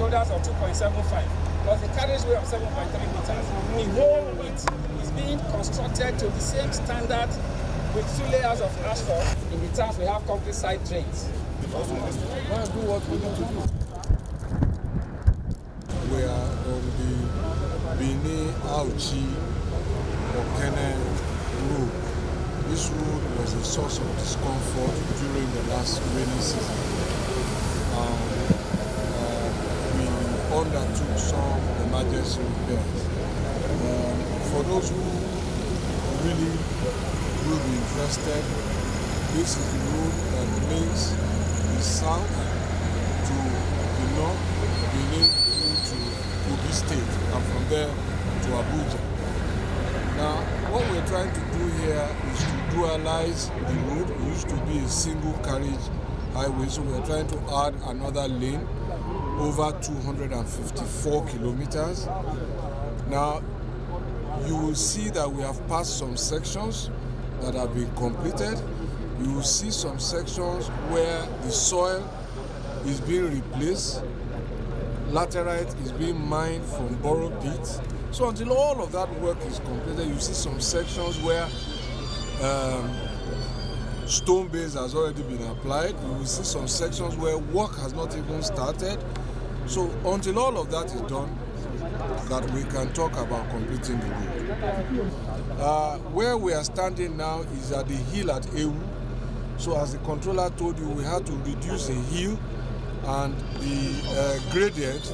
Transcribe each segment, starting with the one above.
shoulders of 2.75 plus the carriageway of 7.3 meters. The whole width is being constructed to the same standard with 2 layers of asphalt. In the towns we have concrete side drains. Let's do what we need to do. We are on the Benin Auchi Okene road. This road was a source of discomfort during the last rainy season. We undertook some emergency repairs. For those who really will be interested, this is the road that links the south to the north, Benin to Kogi State, and from there to Abuja. Now, what we're trying to do here is to dualize the road. It used to be a single carriage highway, so we're trying to add another lane over 254 kilometers. Now, you will see that we have passed some sections that have been completed. You will see some sections where the soil is being replaced, laterite is being mined from borrow pits. So until all of that work is completed, you see some sections where stone base has already been applied. You will see some sections where work has not even started. So until all of that is done, that we can talk about completing the road. Where we are standing now is at the hill at Ewu. So as the controller told you, we had to reduce the hill and the gradient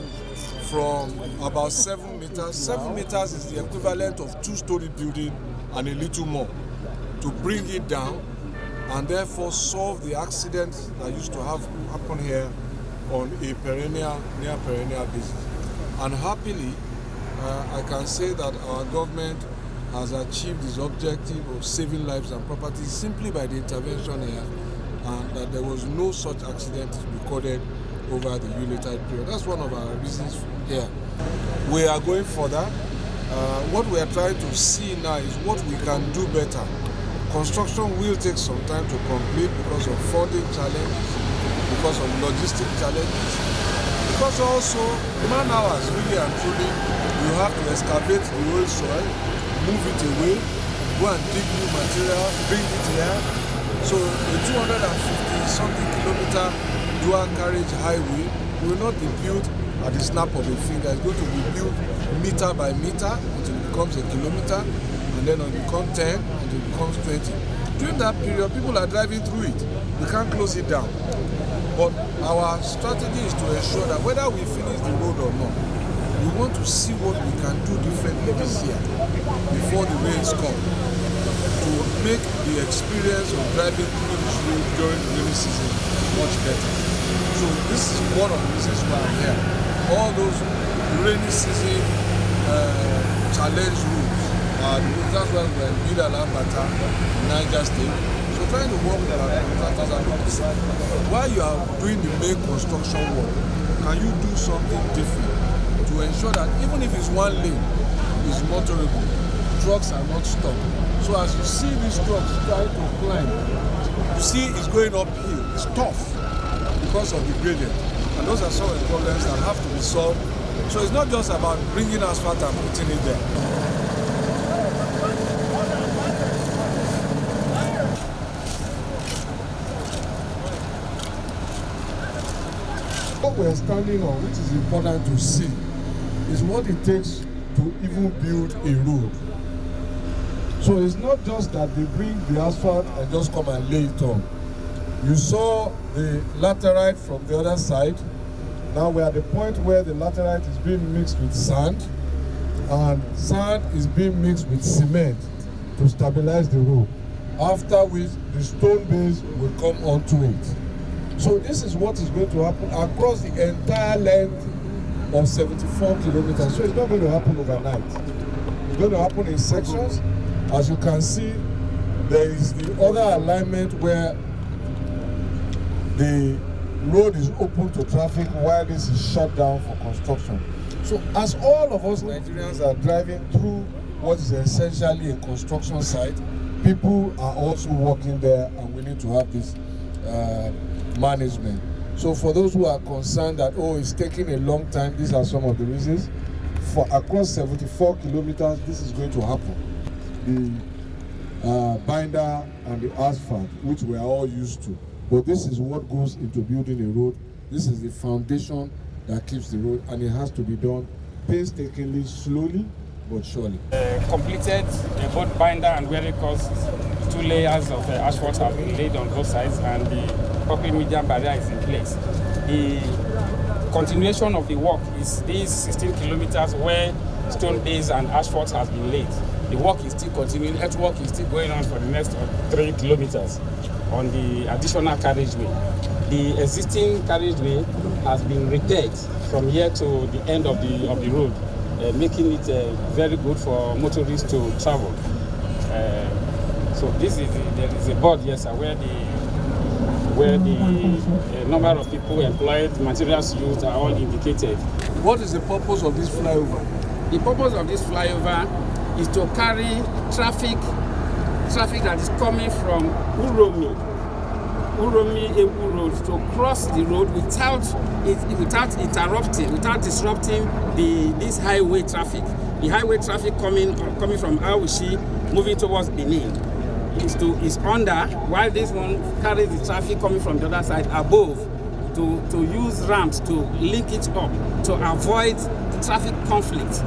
from about 7 meters. 7 meters is the equivalent of 2-story building and a little more, to bring it down and therefore solve the accidents that used to happen here on a near perennial basis. And happily, I can say that our government has achieved its objective of saving lives and property simply by the intervention here, and that there was no such accident recorded over the Yuletide period. That's one of our reasons here. We are going further. What we are trying to see now is what we can do better. Construction will take some time to complete because of funding challenges, because of logistic challenges, because also man hours, really and truly. You have to excavate the old soil, move it away, go and dig new material, bring it here. So the 250-something kilometer dual carriage highway will not be built at the snap of a finger. It's going to be built meter by meter until it becomes a kilometer, and then it becomes 10 until it becomes 20. During that period, people are driving through it. We can't close it down. But our strategy is to ensure that whether we finish the road or not, we want to see what we can do differently this year before the rains come, to make the experience of driving through this road during the rainy season much better. So this is one of the reasons why I'm here. All those rainy season challenge routes are the routes. That's why we're in Bida Lambata, Niger State. So trying to work with our contractors and companies. While you are doing the main construction work, can you do something different to ensure that even if it's one lane, it's motorable, trucks are not stopped. So as you see these trucks trying to climb, you see it's going uphill. It's tough because of the gradient. And those are some of the problems that have to be solved. So it's not just about bringing asphalt and putting it there. What we're standing on, which is important to see, is what it takes to even build a road. So it's not just that they bring the asphalt and just come and lay it on. You saw the laterite from the other side. Now we're at the point where the laterite is being mixed with sand, and sand is being mixed with cement to stabilize the road, after which the stone base will come onto it. So this is what is going to happen across the entire length of 74 kilometers. So it's not going to happen overnight. It's going to happen in sections. As you can see, there is the other alignment where the road is open to traffic while this is shut down for construction. So as all of us Nigerians are driving through what is essentially a construction site, people are also working there and willing to have this management. So for those who are concerned that, oh, it's taking a long time, these are some of the reasons. For across 74 kilometers, this is going to happen. The binder and the asphalt, which we are all used to. But this is what goes into building a road. This is the foundation that keeps the road, and it has to be done painstakingly, slowly, but surely. Completed both binder and wearing course. 2 layers of asphalt have been laid on both sides, and the concrete median barrier is in place. The continuation of the work is these 16 kilometers where stone base and asphalt has been laid. The work is still continuing. Earthwork is still going on for the next 3 kilometers on the additional carriageway. The existing carriageway has been repaired from here to the end of the road, making it very good for motorists to travel. So this is there is a board, yes, sir, where the number of people employed, materials used are all indicated. What is the purpose of this flyover? The purpose of this flyover is to carry traffic that is coming from Uromi Ewu Road to cross the road without disrupting this highway traffic. The highway traffic coming from Awishi, moving towards Benin, is under, while this one carries the traffic coming from the other side above, to use ramps to link it up to avoid traffic conflict